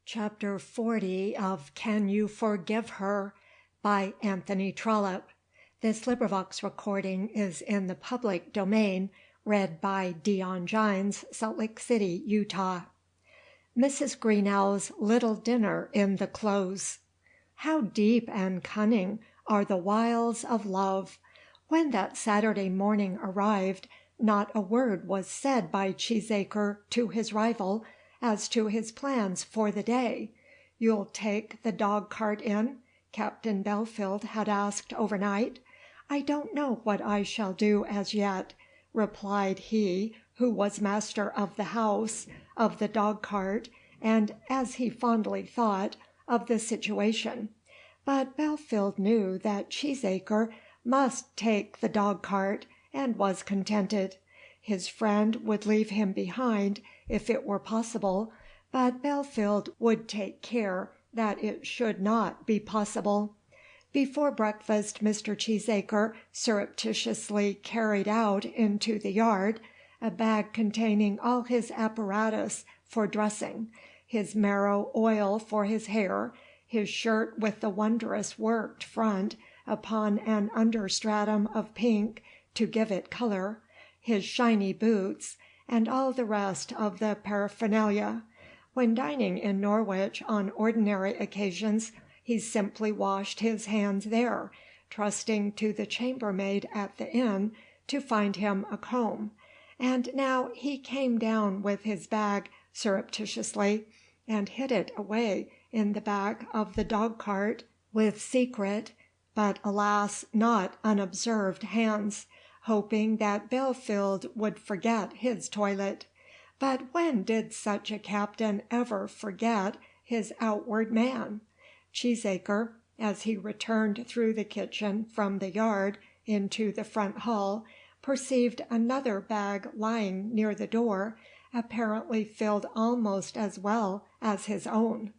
Chapter 40 of Can You Forgive Her? By Anthony Trollope. This recording is in the public domain, read by Dion Gines, Salt Lake City, Utah. Mrs. Greenow's little dinner in the close. How deep and cunning are the wiles of love! When that Saturday morning arrived, not a word was said by Cheesacre to his rival as to his plans for the day. "You'll take the dog-cart in?" Captain Belfield had asked overnight. "I don't know what I shall do as yet," replied he who was master of the house, of the dog-cart, and, as he fondly thought, of the situation. But Belfield knew that Cheesacre must take the dog-cart, and was contented. His friend would leave him behind if it were possible, but Belfield would take care that it should not be possible. Before breakfast Mr. Cheesacre surreptitiously carried out into the yard a bag containing all his apparatus for dressing, his marrow oil for his hair, his shirt with the wondrous worked front upon an understratum of pink to give it colour, his shiny boots, and all the rest of the paraphernalia. When dining in Norwich on ordinary occasions, he simply washed his hands there, trusting to the chambermaid at the inn to find him a comb. And now he came down with his bag surreptitiously, and hid it away in the back of the dog-cart with secret, but alas, not unobserved hands, hoping that Belfield would forget his toilet. But when did such a captain ever forget his outward man? Cheesacre, as he returned through the kitchen from the yard into the front hall, perceived another bag lying near the door, apparently filled almost as well as his own.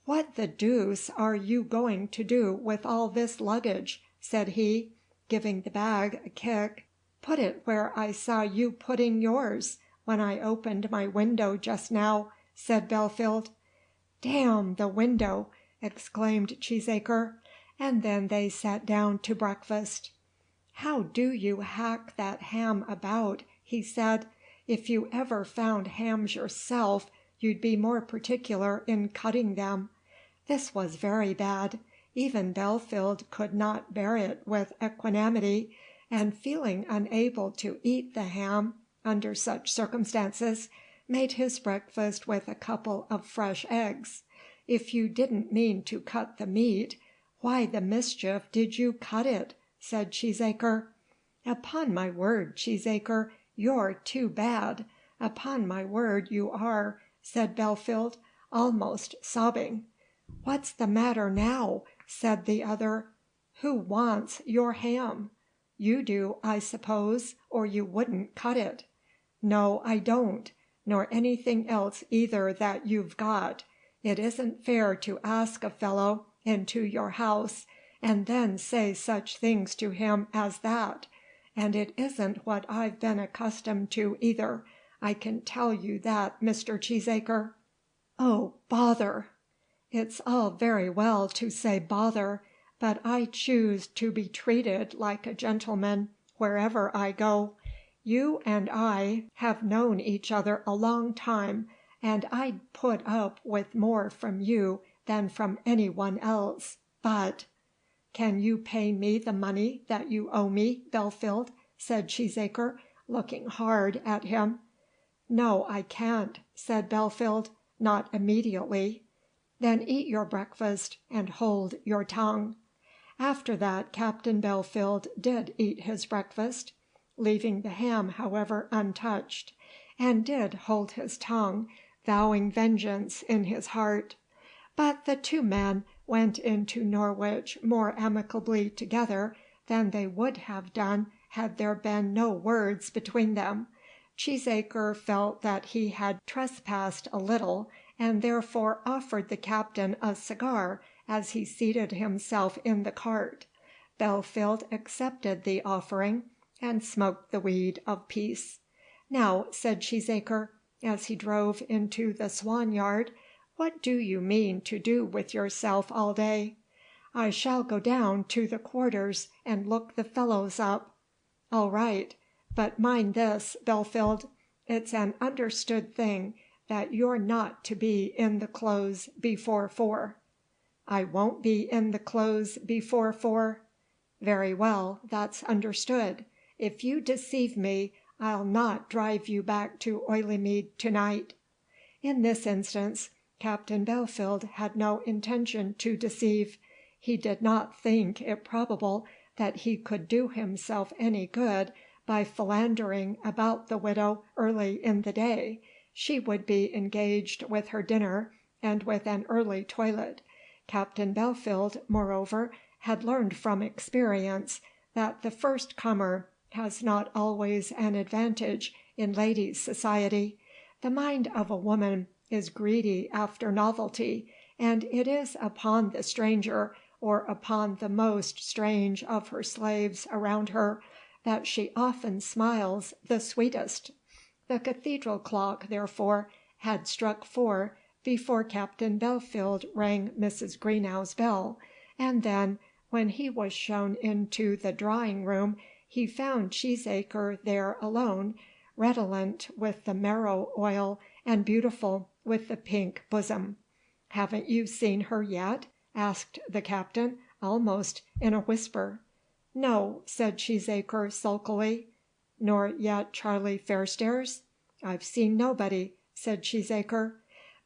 "What the deuce are you going to do with all this luggage?" said he, giving the bag a kick. "Put it where I saw you putting yours when I opened my window just now," said Belfield. "Damn the window!" exclaimed Cheesacre, and then they sat down to breakfast. "How do you hack that ham about?" he said. "If you ever found hams yourself, you'd be more particular in cutting them." This was very bad. Even Belfield could not bear it with equanimity, and feeling unable to eat the ham under such circumstances, made his breakfast with a couple of fresh eggs. "If you didn't mean to cut the meat, why the mischief did you cut it?" said Cheesacre. "Upon my word, Cheesacre, you're too bad. Upon my word you are," said Belfield, almost sobbing. "What's the matter now?" said the other. "Who wants your ham? You do, I suppose, or you wouldn't cut it." "No, I don't, nor anything else either that you've got. It isn't fair to ask a fellow into your house, and then say such things to him as that. And it isn't what I've been accustomed to either, I can tell you that, Mr. Cheesacre." "Oh, bother!" "It's all very well to say bother, but I choose to be treated like a gentleman wherever I go. You and I have known each other a long time, and I'd put up with more from you than from any one else, but—" "Can you pay me the money that you owe me, Belfield?" said Cheesacre, looking hard at him. "No, I can't," said Belfield, "not immediately." "Then eat your breakfast and hold your tongue." After that Captain Belfield did eat his breakfast, leaving the ham however untouched, and did hold his tongue, vowing vengeance in his heart. But the two men went into Norwich more amicably together than they would have done had there been no words between them. Cheesacre felt that he had trespassed a little, and therefore offered the captain a cigar as he seated himself in the cart. Belfield accepted the offering, and smoked the weed of peace. "Now," said Cheesacre, as he drove into the Swan yard, What do you mean to do with yourself all day?" "I shall go down to the quarters and look the fellows up." "All right. But mind this, Belfield, it's an understood thing that you're not to be in the Close before 4." "I won't be in the Close before 4." "Very well, that's understood. If you deceive me, I'll not drive you back to Oileymead to night." In this instance, Captain Belfield had no intention to deceive. He did not think it probable that he could do himself any good by philandering about the widow early in the day. She would be engaged with her dinner and with an early toilet. Captain Belfield, moreover, had learned from experience that the first comer has not always an advantage in ladies' society. The mind of a woman is greedy after novelty, and it is upon the stranger, or upon the most strange of her slaves around her, that she often smiles the sweetest. The cathedral clock, therefore, had struck 4 before Captain Belfield rang Mrs. Greenow's bell, and then, when he was shown into the drawing-room, he found Cheesacre there alone, redolent with the marrow oil and beautiful with the pink bosom. "Haven't you seen her yet?" asked the captain, almost in a whisper. "No," said Cheesacre sulkily. "Nor yet Charlie Fairstairs?" "I've seen nobody," said Cheesacre.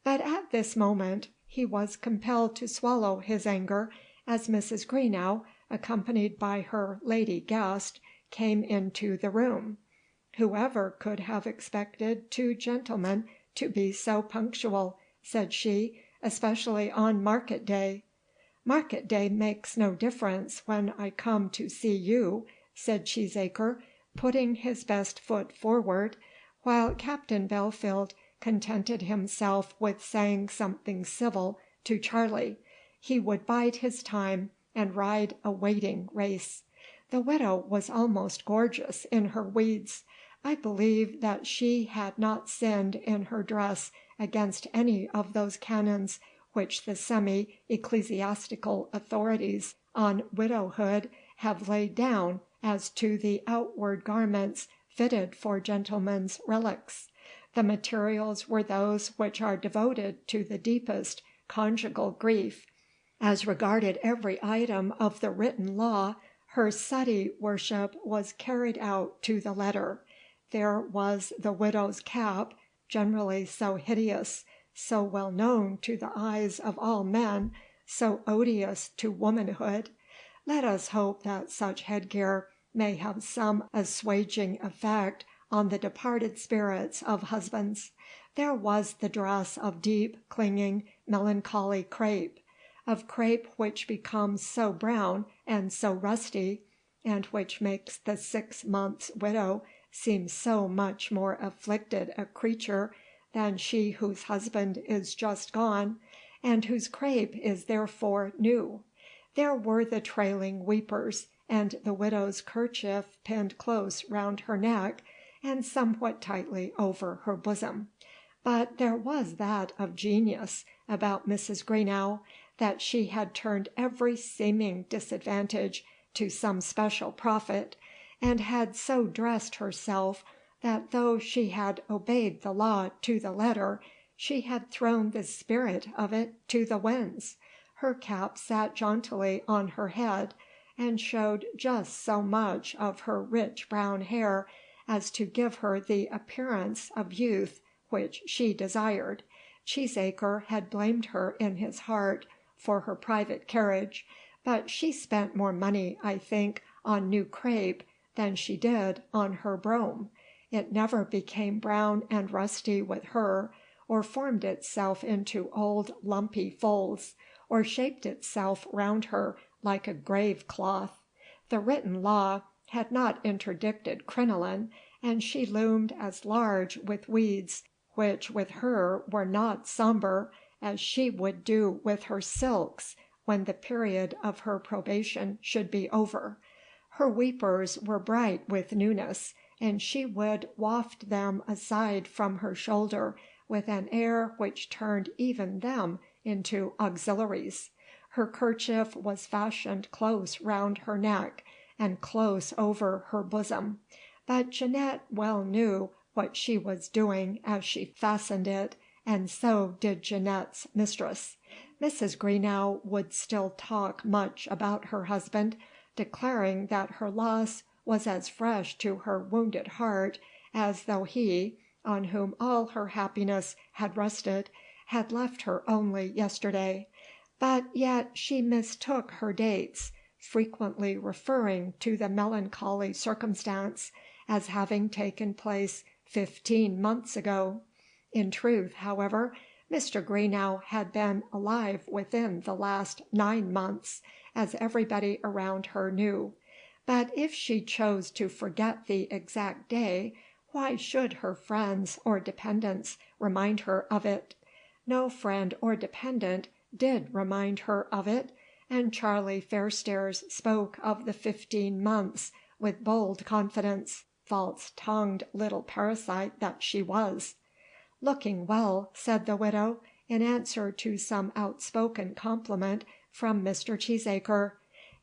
But at this moment he was compelled to swallow his anger, as Mrs. Greenow, accompanied by her lady guest, came into the room. "Whoever could have expected 2 gentlemen to be so punctual?" said she, "especially on market day." "Market day makes no difference when I come to see you," said Cheesacre, putting his best foot forward, while Captain Belfield contented himself with saying something civil to Charlie. He would bide his time and ride a waiting race. The widow was almost gorgeous in her weeds. I believe that she had not sinned in her dress against any of those canons which the semi-ecclesiastical authorities on widowhood have laid down as to the outward garments fitted for gentlemen's relics. The materials were those which are devoted to the deepest conjugal grief. As regarded every item of the written law, her suttee worship was carried out to the letter. There was the widow's cap, generally so hideous, so well known to the eyes of all men, so odious to womanhood. Let us hope that such headgear may have some assuaging effect on the departed spirits of husbands. There was the dress of deep, clinging, melancholy crape, of crape which becomes so brown and so rusty, and which makes the 6 months' widow seem so much more afflicted a creature than she whose husband is just gone, and whose crape is therefore new. There were the trailing weepers, and the widow's kerchief pinned close round her neck, and somewhat tightly over her bosom. But there was that of genius about Mrs. Greenow, that she had turned every seeming disadvantage to some special profit, and had so dressed herself that though she had obeyed the law to the letter, she had thrown the spirit of it to the winds. Her cap sat jauntily on her head, and showed just so much of her rich brown hair as to give her the appearance of youth which she desired. Cheesacre had blamed her in his heart for her private carriage, but she spent more money, I think, on new crape than she did on her brougham. It never became brown and rusty with her, or formed itself into old lumpy folds, or shaped itself round her like a grave cloth. The written law had not interdicted crinoline, and she loomed as large with weeds, which with her were not sombre, as she would do with her silks when the period of her probation should be over. Her weepers were bright with newness, and she would waft them aside from her shoulder with an air which turned even them into auxiliaries. Her kerchief was fashioned close round her neck and close over her bosom, but Jeanette well knew what she was doing as she fastened it, and so did Jeanette's mistress. Mrs. Greenow would still talk much about her husband, declaring that her loss was as fresh to her wounded heart as though he, on whom all her happiness had rested, had left her only yesterday. But yet she mistook her dates, frequently referring to the melancholy circumstance as having taken place 15 months ago. In truth, however, Mr. Greenow had been alive within the last 9 months, as everybody around her knew. But if she chose to forget the exact day, why should her friends or dependents remind her of it? No friend or dependent did remind her of it, and Charlie Fairstairs spoke of the 15 months with bold confidence, false-tongued little parasite that she was. "Looking well," said the widow, in answer to some outspoken compliment from Mr. Cheesacre.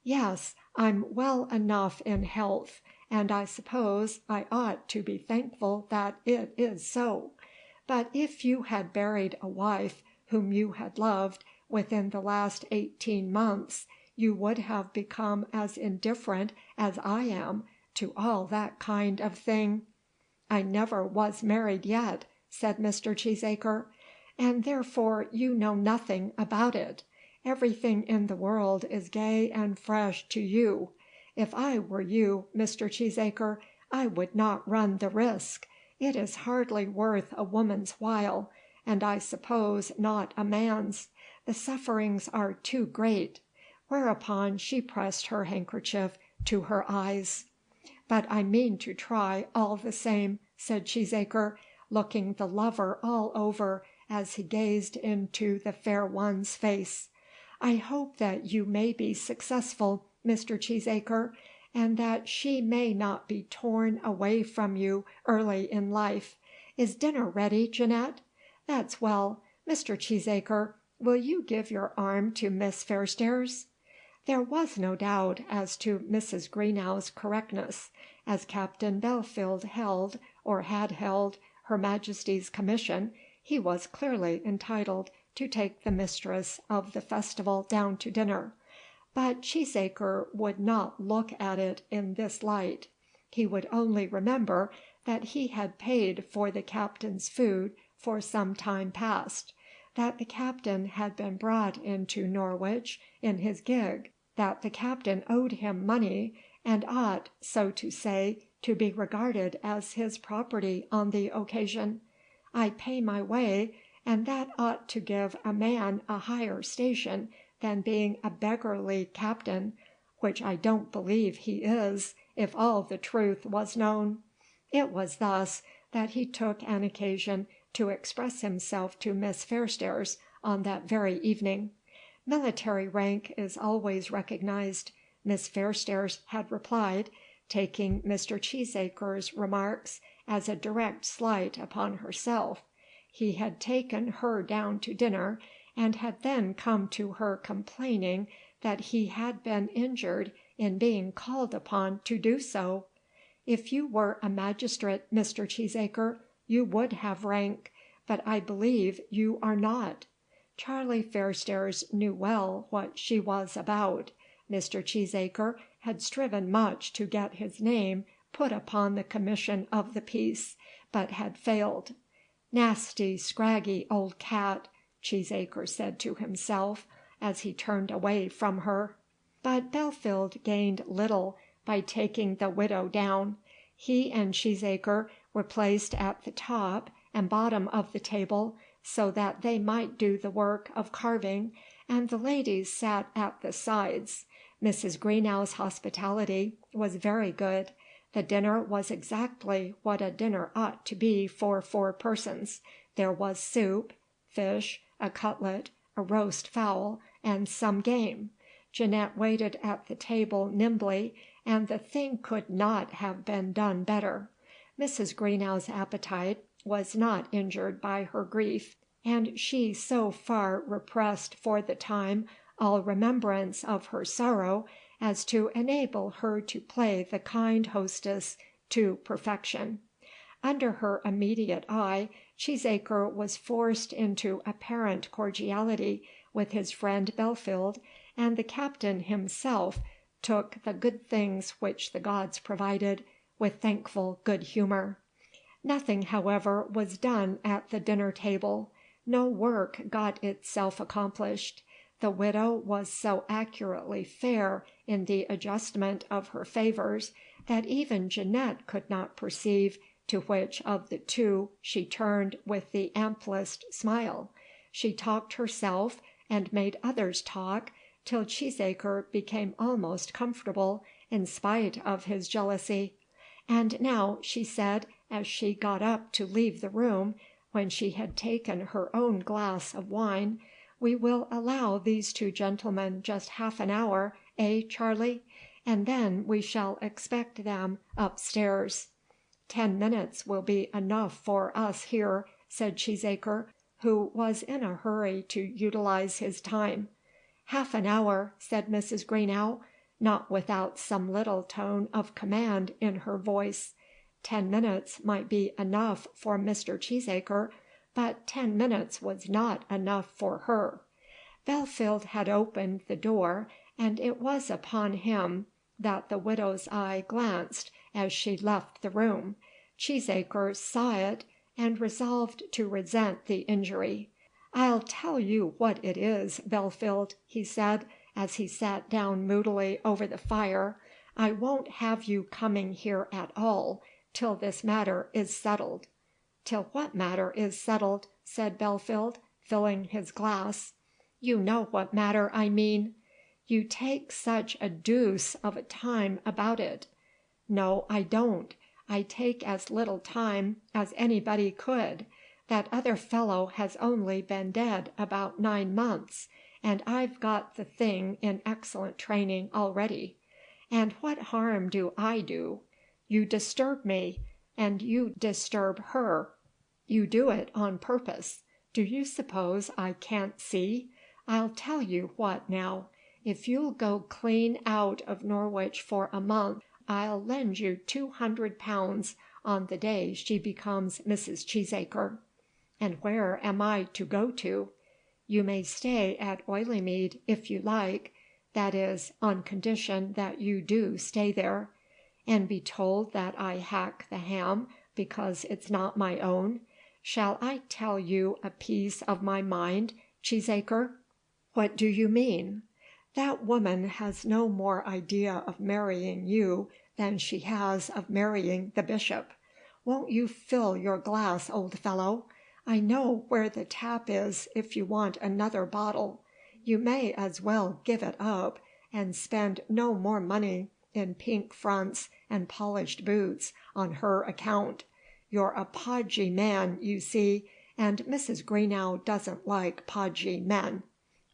"Yes, I'm well enough in health, and I suppose I ought to be thankful that it is so. But if you had buried a wife whom you had loved within the last 18 months, you would have become as indifferent as I am to all that kind of thing." "I never was married yet," said Mr. Cheesacre, "and therefore you know nothing about it. Everything in the world is gay and fresh to you. If I were you, Mr. Cheesacre, I would not run the risk. It is hardly worth a woman's while, and I suppose not a man's. The sufferings are too great." Whereupon she pressed her handkerchief to her eyes. "But I mean to try all the same," said Cheesacre, looking the lover all over as he gazed into the fair one's face. "I hope that you may be successful, Mr. Cheesacre, and that she may not be torn away from you early in life. Is dinner ready, Jeanette? That's well. Mr. Cheesacre, will you give your arm to Miss Fairstairs?" There was no doubt as to Mrs. Greenow's correctness. As Captain Belfield held, or had held, Her Majesty's commission, he was clearly entitled to take the mistress of the festival down to dinner. But Cheesacre would not look at it in this light. He would only remember that he had paid for the captain's food for some time past, that the captain had been brought into Norwich in his gig, that the captain owed him money, and ought, so to say, to be regarded as his property on the occasion. I pay my way, and that ought to give a man a higher station than being a beggarly captain, which I don't believe he is, if all the truth was known. It was thus that he took an occasion to express himself to Miss Fairstairs on that very evening. Military rank is always recognized, Miss Fairstairs had replied, taking Mr. Cheesacre's remarks as a direct slight upon herself. He had taken her down to dinner, and had then come to her complaining that he had been injured in being called upon to do so. "If you were a magistrate, Mr. Cheesacre, you would have rank, but I believe you are not." Charlie Fairstairs knew well what she was about. Mr. Cheesacre had striven much to get his name put upon the commission of the peace, but had failed. "Nasty, scraggy old cat," Cheesacre said to himself as he turned away from her. But Belfield gained little by taking the widow down. He and Cheesacre were placed at the top and bottom of the table, so that they might do the work of carving, and the ladies sat at the sides. Mrs. Greenow's hospitality was very good. The dinner was exactly what a dinner ought to be for 4 persons. There was soup, fish, a cutlet, a roast fowl, and some game. Jeanette waited at the table nimbly, and the thing could not have been done better. Mrs. Greenow's appetite was not injured by her grief, and she so far repressed for the time all remembrance of her sorrow as to enable her to play the kind hostess to perfection. Under her immediate eye, Cheesacre was forced into apparent cordiality with his friend Belfield, and the captain himself took the good things which the gods provided with thankful good humour. Nothing, however, was done at the dinner table. No work got itself accomplished. The widow was so accurately fair in the adjustment of her favours that even Jeanette could not perceive to which of the two she turned with the amplest smile. She talked herself, and made others talk, till Cheesacre became almost comfortable, in spite of his jealousy. "And now," she said, as she got up to leave the room, when she had taken her own glass of wine, "we will allow these two gentlemen just half an hour, Charlie? And then we shall expect them upstairs." 10 minutes will be enough for us here," said Cheesacre, who was in a hurry to utilize his time. "Half an hour," said Mrs. Greenow, not without some little tone of command in her voice. 10 minutes might be enough for Mr. Cheesacre, but 10 minutes was not enough for her. Belfield had opened the door, and it was upon him that the widow's eye glanced as she left the room. Cheesacre saw it, and resolved to resent the injury. "I'll tell you what it is, Belfield," he said, as he sat down moodily over the fire, "I won't have you coming here at all till this matter is settled." "Till what matter is settled?" said Belfield, filling his glass. "You know what matter I mean." "You take such a deuce of a time about it." "No, I don't. I take as little time as anybody could. That other fellow has only been dead about 9 months, and I've got the thing in excellent training already. And what harm do I do? You disturb me, and you disturb her. You do it on purpose. Do you suppose I can't see? I'll tell you what now. If you'll go clean out of Norwich for a month, I'll lend you £200 on the day she becomes Mrs. Cheesacre." "And where am I to go to?" "You may stay at Oileymead if you like, that is, on condition that you do stay there." "And be told that I hack the ham because it's not my own. Shall I tell you a piece of my mind, Cheesacre?" "What do you mean?" "That woman has no more idea of marrying you than she has of marrying the bishop. Won't you fill your glass, old fellow? I know where the tap is if you want another bottle. You may as well give it up, and spend no more money in pink fronts and polished boots on her account. You're a podgy man, you see, and Mrs. Greenow doesn't like podgy men."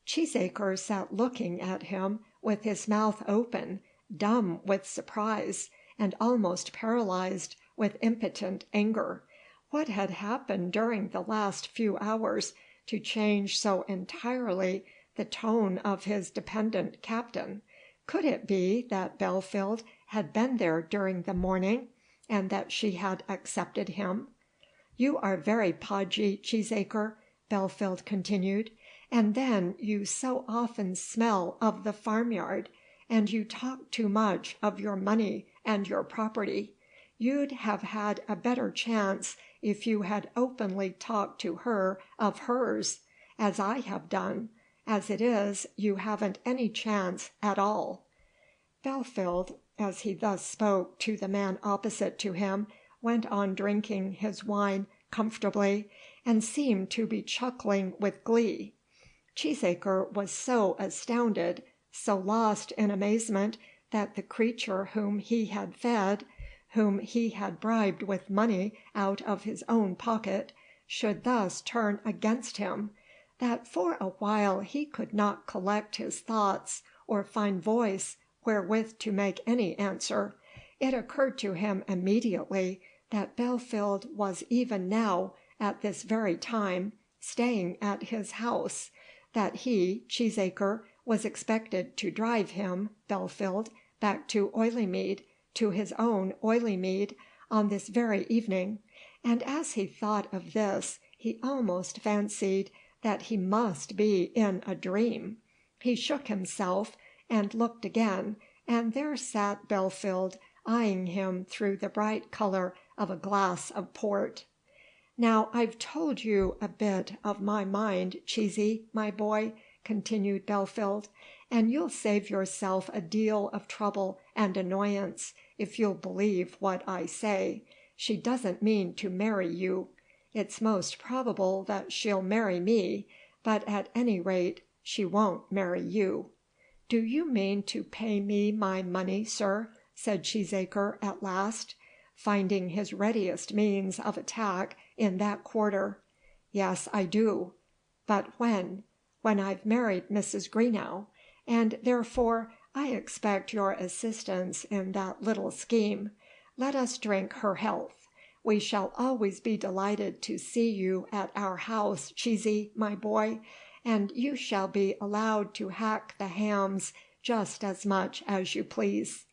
Cheesacre sat looking at him with his mouth open, dumb with surprise, and almost paralyzed with impotent anger. What had happened during the last few hours to change so entirely the tone of his dependent captain? Could it be that Belfield had been there during the morning, and that she had accepted him? "You are very podgy, Cheesacre," Belfield continued, "and then you so often smell of the farmyard, and you talk too much of your money and your property. You'd have had a better chance if you had openly talked to her of hers, as I have done. As it is, you haven't any chance at all." Belfield, as he thus spoke to the man opposite to him, went on drinking his wine comfortably, and seemed to be chuckling with glee. Cheesacre was so astounded, so lost in amazement that the creature whom he had fed, whom he had bribed with money out of his own pocket, should thus turn against him, that for a while he could not collect his thoughts or find voice wherewith to make any answer. It occurred to him immediately that Belfield was even now, at this very time, staying at his house, that he, Cheesacre, was expected to drive him, Belfield, back to Oileymead, to his own Oileymead, on this very evening, and as he thought of this, he almost fancied that he must be in a dream. He shook himself, and looked again, and there sat Belfield, eyeing him through the bright colour of a glass of port. "Now I've told you a bit of my mind, Cheesy, my boy," continued Belfield, "and you'll save yourself a deal of trouble and annoyance if you'll believe what I say. She doesn't mean to marry you. It's most probable that she'll marry me, but at any rate she won't marry you." "Do you mean to pay me my money, sir?" said Cheesacre at last, finding his readiest means of attack in that quarter. "Yes, I do." "But when? When I've married Mrs. Greenow, and therefore I expect your assistance in that little scheme. Let us drink her health. We shall always be delighted to see you at our house, Cheesy, my boy, and you shall be allowed to hack the hams just as much as you please."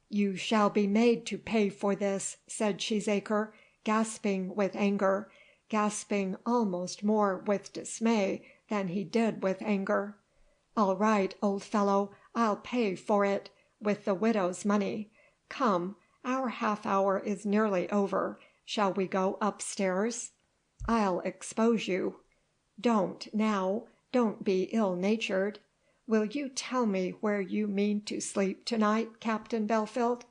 "You shall be made to pay for this," said Cheesacre, gasping with anger, gasping almost more with dismay than he did with anger. "All right, old fellow, I'll pay for it, with the widow's money. Come, our half hour is nearly over. Shall we go upstairs? I'll expose you." "Don't now. Don't be ill-natured. Will you tell me where you mean to sleep to-night, Captain Belfield?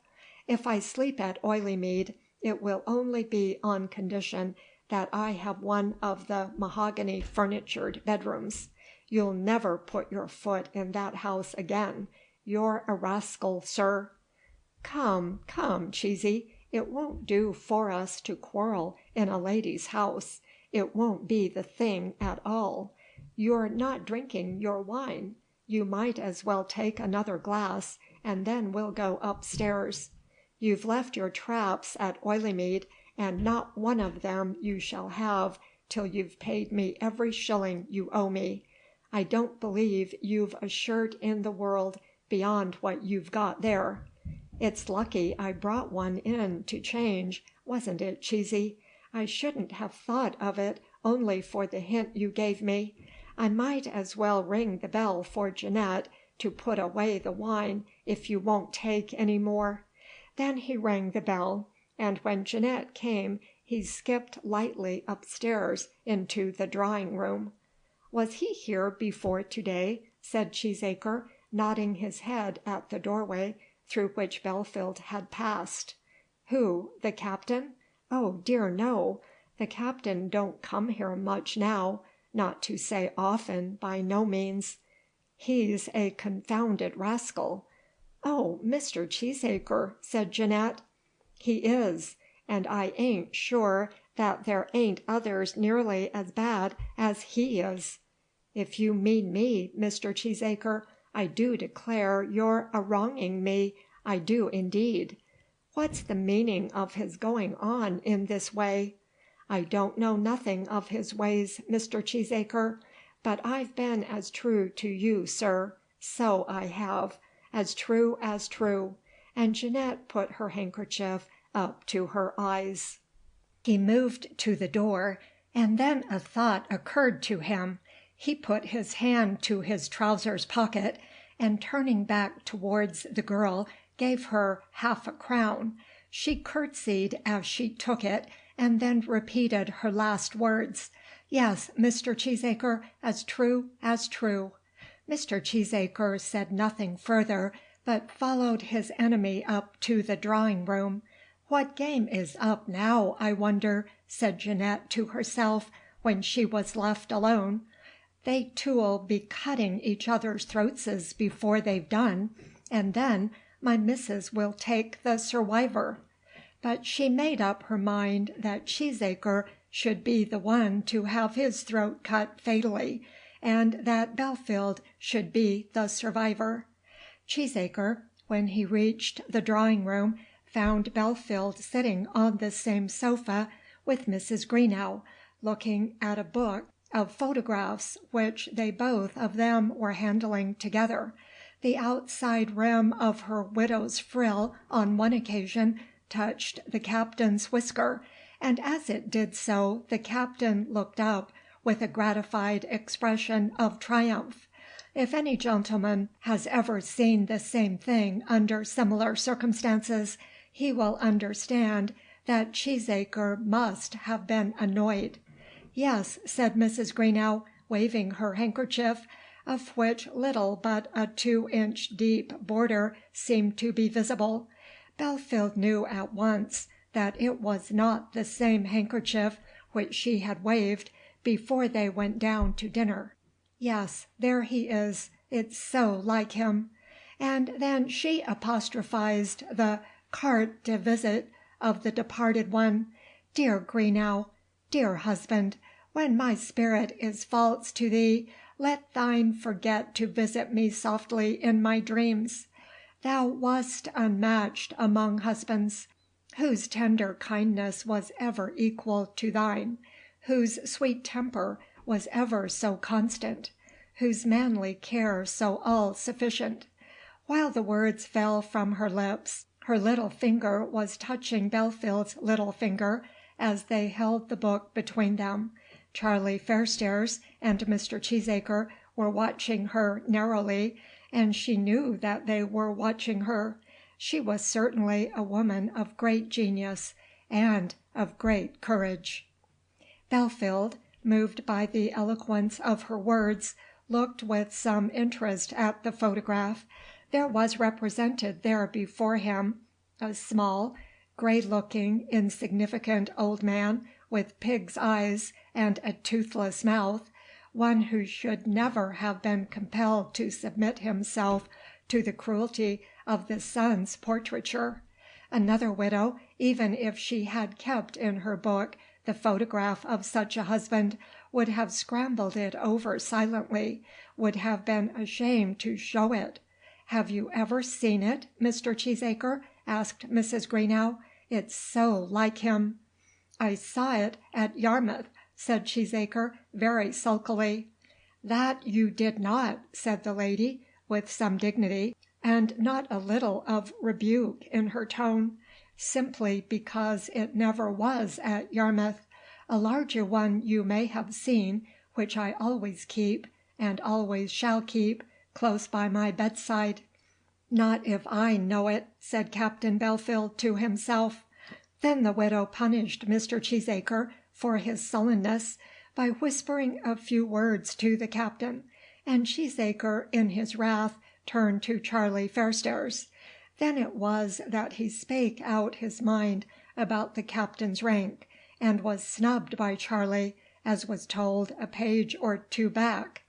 If I sleep at Oileymead, it will only be on condition that I have one of the mahogany furnitured bedrooms. You'll never put your foot in that house again. You're a rascal, sir." "Come, come, Cheesy, it won't do for us to quarrel in a lady's house. It won't be the thing at all. You're not drinking your wine. You might as well take another glass, and then we'll go upstairs. You've left your traps at Oileymead, and not one of them you shall have till you've paid me every shilling you owe me. I don't believe you've a shirt in the world beyond what you've got there. It's lucky I brought one in to change, wasn't it, Cheesy? I shouldn't have thought of it only for the hint you gave me. I might as well ring the bell for Jeanette to put away the wine if you won't take any more." Then he rang the bell, and when Jeanette came he skipped lightly upstairs into the drawing-room. "Was he here before to-day?" said Cheesacre, nodding his head at the doorway through which Belfield had passed. "Who, the captain? Oh dear no. The captain don't come here much now, not to say often, by no means. He's a confounded rascal." "Oh, Mr. Cheesacre," said Jeanette. "He is, and I ain't sure that there ain't others nearly as bad as he is." "If you mean me, Mr. Cheesacre, I do declare you're a-wronging me, I do indeed. What's the meaning of his going on in this way?" "I don't know nothing of his ways, Mr. Cheesacre, but I've been as true to you, sir, so I have, as true as true," and Jeanette put her handkerchief up to her eyes. He moved to the door, and then a thought occurred to him. He put his hand to his trousers pocket, and turning back towards the girl, gave her half-a-crown. She curtsied as she took it, and then repeated her last words. "Yes, Mr. Cheesacre, as true as true." Mr. Cheesacre said nothing further, but followed his enemy up to the drawing-room. "What game is up now, I wonder?" said Jeanette to herself, when she was left alone. "They two'll be cutting each other's throatses before they've done, and then my missus will take the surwiver." But she made up her mind that Cheesacre should be the one to have his throat cut fatally, and that Belfield should be the survivor. Cheesacre, when he reached the drawing-room, found Belfield sitting on the same sofa with Mrs. Greenow, looking at a book of photographs which they both of them were handling together. The outside rim of her widow's frill on one occasion touched the captain's whisker, and as it did so the captain looked up with a gratified expression of triumph. If any gentleman has ever seen the same thing under similar circumstances, he will understand that Cheesacre must have been annoyed. "Yes," said Mrs. Greenow, waving her handkerchief, of which little but a 2-inch deep border seemed to be visible. Belfield knew at once that it was not the same handkerchief which she had waved before they went down to dinner. "Yes, there he is. It's so like him." And then she apostrophized the carte de visite of the departed one. "Dear Greenow, dear husband, when my spirit is false to thee, let thine forget to visit me softly in my dreams. Thou wast unmatched among husbands. Whose tender kindness was ever equal to thine? Whose sweet temper was ever so constant? Whose manly care so all sufficient?" While the words fell from her lips, her little finger was touching Belfield's little finger as they held the book between them. Charlie Fairstairs and Mr. Cheesacre were watching her narrowly, and she knew that they were watching her. She was certainly a woman of great genius and of great courage. Belfield, moved by the eloquence of her words, looked with some interest at the photograph. There was represented there before him a small, grey-looking, insignificant old man with pig's eyes and a toothless mouth, one who should never have been compelled to submit himself to the cruelty of the sun's portraiture. Another widow, even if she had kept in her book the photograph of such a husband, would have scrambled it over silently, would have been ashamed to show it. "Have you ever seen it, Mr. Cheesacre?" asked Mrs. Greenow. "It's so like him." "I saw it at Yarmouth," said Cheesacre, very sulkily. "That you did not," said the lady, with some dignity, and not a little of rebuke in her tone, "simply because it never was at Yarmouth. A larger one you may have seen, which I always keep, and always shall keep, close by my bedside." "Not if I know it," said Captain Belfield to himself. Then the widow punished Mr. Cheesacre for his sullenness by whispering a few words to the captain, and Cheesacre in his wrath turned to Charlie Fairstairs. Then it was that he spake out his mind about the captain's rank, and was snubbed by Charlie, as was told a page or two back.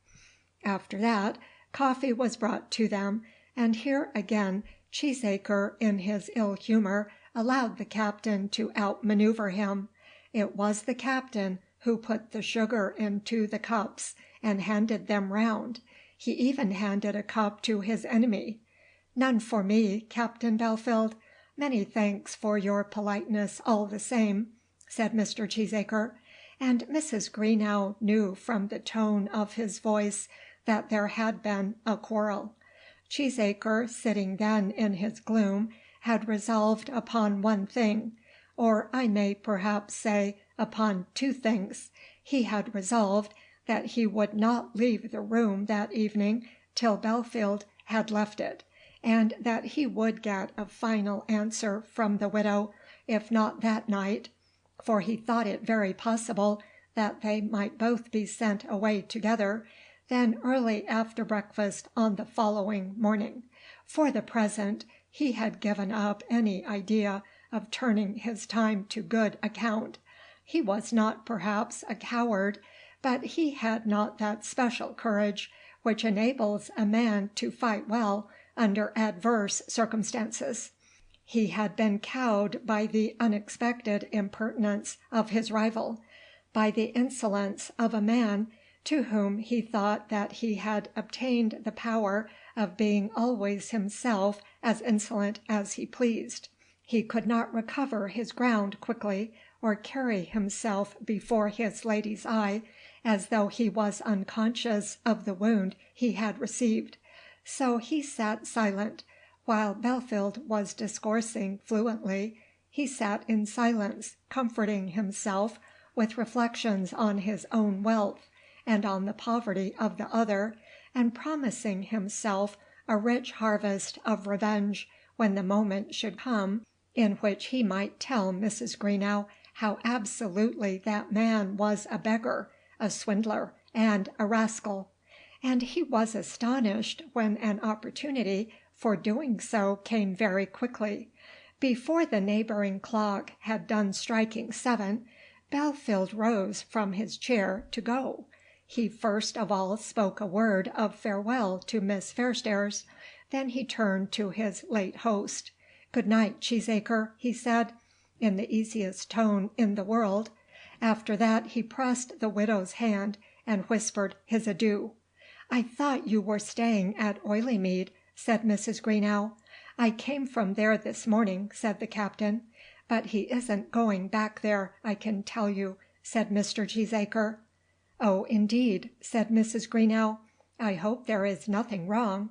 After that, coffee was brought to them, and here again Cheesacre in his ill humour allowed the captain to outmanoeuvre him. It was the captain who put the sugar into the cups and handed them round. He even handed a cup to his enemy. "None for me, Captain Belfield. Many thanks for your politeness all the same," said Mr. Cheesacre, and Mrs. Greenow knew from the tone of his voice that there had been a quarrel. Cheesacre, sitting then in his gloom, had resolved upon one thing, or I may perhaps say upon two things. He had resolved that he would not leave the room that evening till Belfield had left it, and that he would get a final answer from the widow, if not that night, for he thought it very possible that they might both be sent away together, then early after breakfast on the following morning. For the present he had given up any idea of turning his time to good account. He was not perhaps a coward, but he had not that special courage which enables a man to fight well under adverse circumstances. He had been cowed by the unexpected impertinence of his rival, by the insolence of a man to whom he thought that he had obtained the power of being always himself as insolent as he pleased, He could not recover his ground quickly, or carry himself before his lady's eye as though he was unconscious of the wound he had received. So he sat silent. While Belfield was discoursing fluently, he sat in silence, comforting himself with reflections on his own wealth, and on the poverty of the other, and promising himself a rich harvest of revenge when the moment should come in which he might tell Mrs. Greenow how absolutely that man was a beggar, a swindler, and a rascal. And he was astonished when an opportunity for doing so came very quickly. Before the neighbouring clock had done striking 7, Belfield rose from his chair to go. He first of all spoke a word of farewell to Miss Fairstairs. Then he turned to his late host. "Good night, Cheesacre," he said, in the easiest tone in the world. After that he pressed the widow's hand and whispered his adieu. "I thought you were staying at Oileymead," said Mrs. Greenow. "I came from there this morning," said the captain. "But he isn't going back there, I can tell you," said Mr. Cheesacre. "Oh, indeed," said Mrs. Greenow. "I hope there is nothing wrong."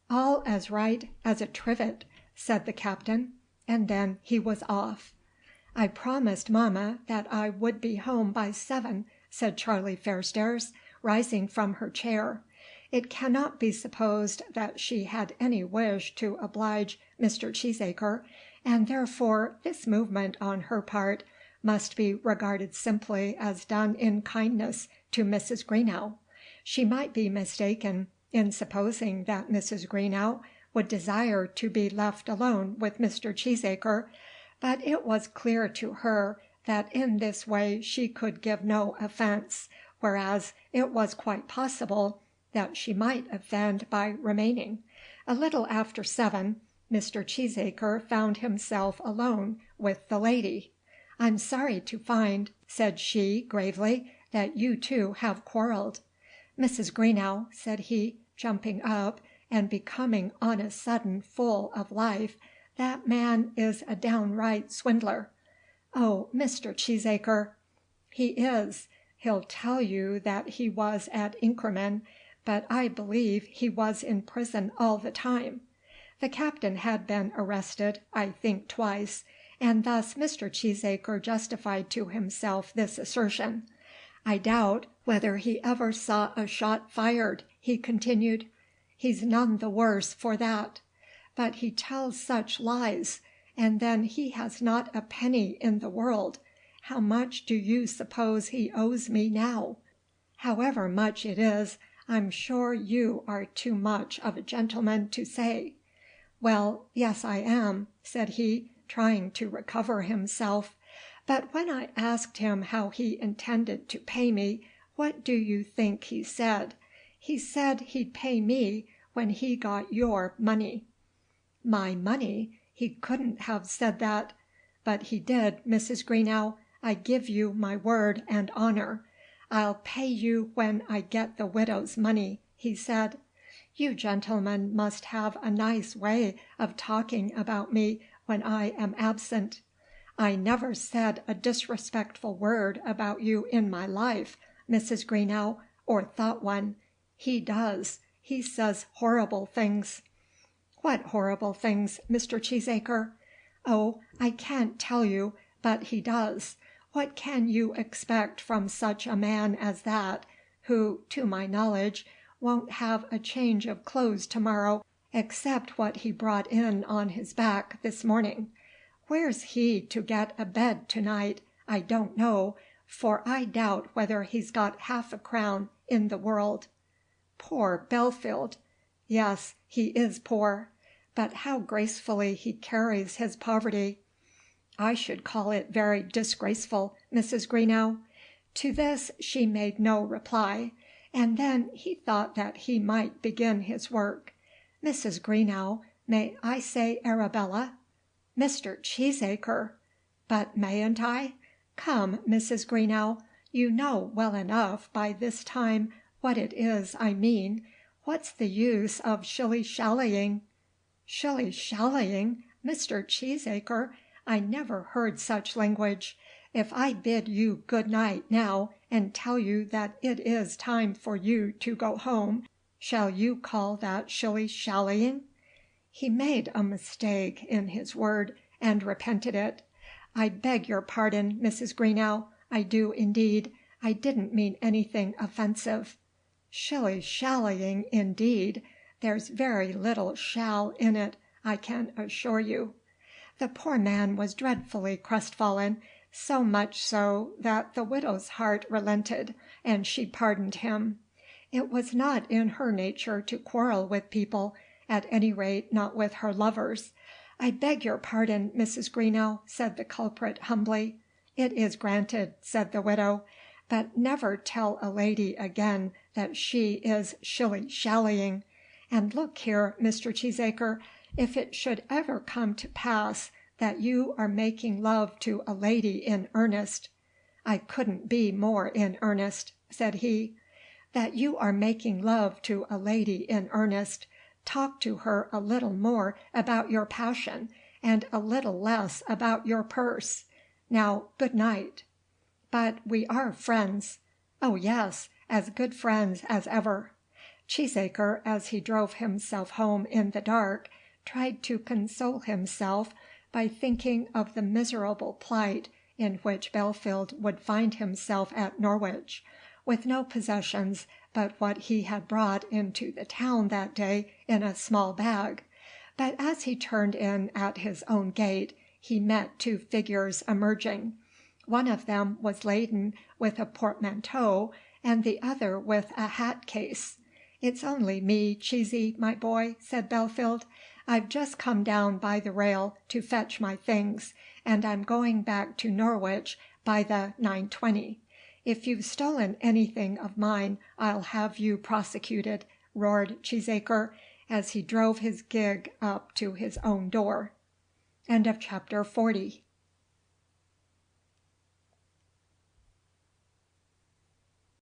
"All as right as a trivet," said the captain, and then he was off. "I promised mamma that I would be home by 7," said Charlie Fairstairs, rising from her chair. It cannot be supposed that she had any wish to oblige Mr. Cheesacre, and therefore this movement on her part must be regarded simply as done in kindness to Mrs. Greenow. She might be mistaken in supposing that Mrs. Greenow would desire to be left alone with Mr. Cheesacre, but it was clear to her that in this way she could give no offence, whereas it was quite possible that she might offend by remaining. A little after 7, Mr. Cheesacre found himself alone with the lady. "I'm sorry to find," said she gravely, "that you two have quarrelled." "Mrs. Greenow," said he, jumping up, and becoming on a sudden full of life, "that man is a downright swindler." "Oh, Mr. Cheesacre!" "He is. He'll tell you that he was at Inkerman, but I believe he was in prison all the time." The captain had been arrested, I think twice, and thus Mr. Cheesacre justified to himself this assertion. "I doubt whether he ever saw a shot fired," he continued. "He's none the worse for that. But he tells such lies, and then he has not a penny in the world. How much do you suppose he owes me now? However much it is, I'm sure you are too much of a gentleman to say." "Well, yes, I am," said he, trying to recover himself. "But when I asked him how he intended to pay me, what do you think he said? He said he'd pay me when he got your money." "My money? He couldn't have said that." "But he did, Mrs. Greenow. I give you my word and honour. 'I'll pay you when I get the widow's money,' he said. You gentlemen must have a nice way of talking about me when I am absent." "I never said a disrespectful word about you in my life, Mrs. Greenow, or thought one. He does. He says horrible things." "What horrible things, Mr. Cheesacre?" "Oh, I can't tell you, but he does. What can you expect from such a man as that, who, to my knowledge, won't have a change of clothes to-morrow, except what he brought in on his back this morning? Where's he to get a bed to-night, I don't know, for I doubt whether he's got half a crown in the world." "Poor Belfield!" "Yes, he is poor. But how gracefully he carries his poverty." "I should call it very disgraceful, Mrs. Greenow." To this she made no reply, and then he thought that he might begin his work. "Mrs. Greenow, may I say Arabella?" "Mr. Cheesacre!" "But mayn't I? Come, Mrs. Greenow, you know well enough by this time what it is I mean. What's the use of shilly-shallying?" "Shilly-shallying! Mr. Cheesacre, I never heard such language. If I bid you good night now, and tell you that it is time for you to go home, shall you call that shilly-shallying?" He made a mistake in his word, and repented it. "I beg your pardon, Mrs. Greenow, I do indeed. I didn't mean anything offensive." "Shilly-shallying, indeed! There's very little shall in it, I can assure you." The poor man was dreadfully crestfallen, so much so that the widow's heart relented, and she pardoned him. It was not in her nature to quarrel with people, at any rate not with her lovers. "I beg your pardon, Mrs. Greenow," said the culprit humbly. "It is granted," said the widow. "But never tell a lady again that she is shilly-shallying. And look here, Mr. Cheesacre, if it should ever come to pass that you are making love to a lady in earnest—" "I couldn't be more in earnest," said he. "That you are making love to a lady in earnest, talk to her a little more about your passion, and a little less about your purse. Now, good night." "But we are friends." "Oh yes, as good friends as ever." Cheesacre, as he drove himself home in the dark, tried to console himself by thinking of the miserable plight in which Belfield would find himself at Norwich, with no possessions but what he had brought into the town that day in a small bag. But as he turned in at his own gate, he met two figures emerging. One of them was laden with a portmanteau, and the other with a hat case. "It's only me, Cheesy, my boy," said Belfield. "I've just come down by the rail to fetch my things, and I'm going back to Norwich by the 9:20. If you've stolen anything of mine, I'll have you prosecuted," roared Cheesacre, as he drove his gig up to his own door. Chapter 41.